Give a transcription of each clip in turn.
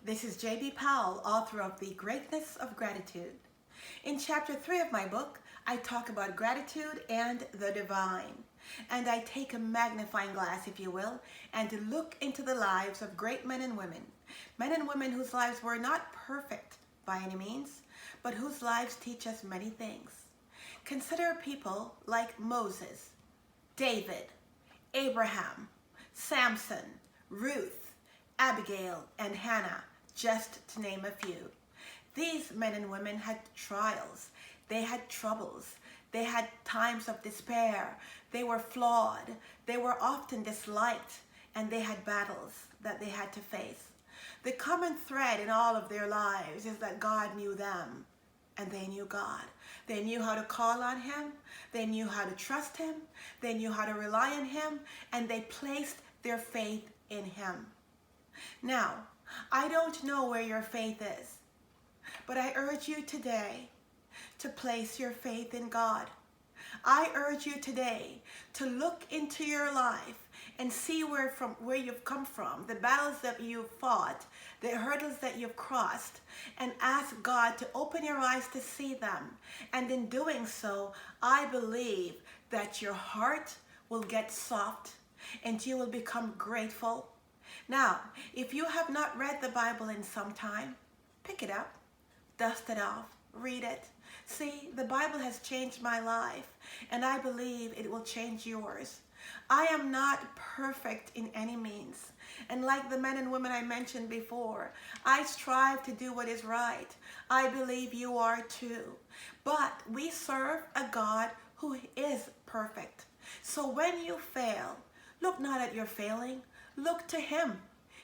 This is J.B. Powell, author of The Greatness of Gratitude. In chapter 3 of my book, I talk about gratitude and the divine. And I take a magnifying glass, if you will, and look into the lives of great men and women whose lives were not perfect by any means, but whose lives teach us many things. Consider people like Moses, David, Abraham, Samson, Ruth, Abigail, and Hannah, just to name a few. These men and women had trials, they had troubles, they had times of despair, they were flawed, they were often disliked, and they had battles that they had to face. The common thread in all of their lives is that God knew them and they knew God. They knew how to call on Him, they knew how to trust Him, they knew how to rely on Him, and they placed their faith in Him. Now, I don't know where your faith is, but I urge you today to place your faith in God. I urge you today to look into your life and see where you've come from, the battles that you've fought, the hurdles that you've crossed, and ask God to open your eyes to see them. And in doing so, I believe that your heart will get soft and you will become grateful. Now, if you have not read the Bible in some time, pick it up, dust it off, read it. See, the Bible has changed my life, and I believe it will change yours. I am not perfect in any means, and like the men and women I mentioned before, I strive to do what is right. I believe you are too. But we serve a God who is perfect. So when you fail, look not at your failing, look to Him.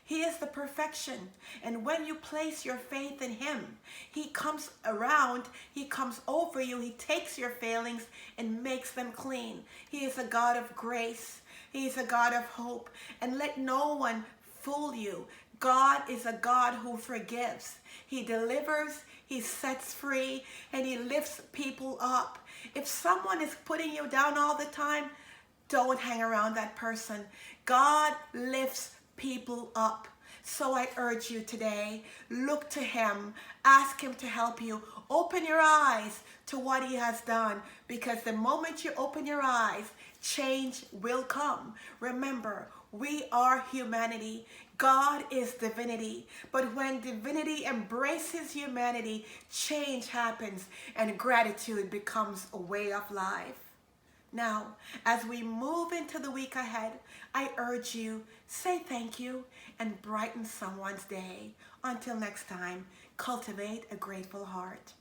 He is the perfection. And when you place your faith in Him, He comes around, He comes over you, He takes your failings and makes them clean. He is a God of grace. He is a God of hope. And let no one fool you. God is a God who forgives. He delivers, He sets free, and He lifts people up. If someone is putting you down all the time, don't hang around that person. God lifts people up. So I urge you today, look to Him, ask Him to help you, open your eyes to what He has done, because the moment you open your eyes, change will come. Remember, we are humanity. God is divinity. But when divinity embraces humanity, change happens and gratitude becomes a way of life. Now, as we move into the week ahead, I urge you, say thank you and brighten someone's day. Until next time, cultivate a grateful heart.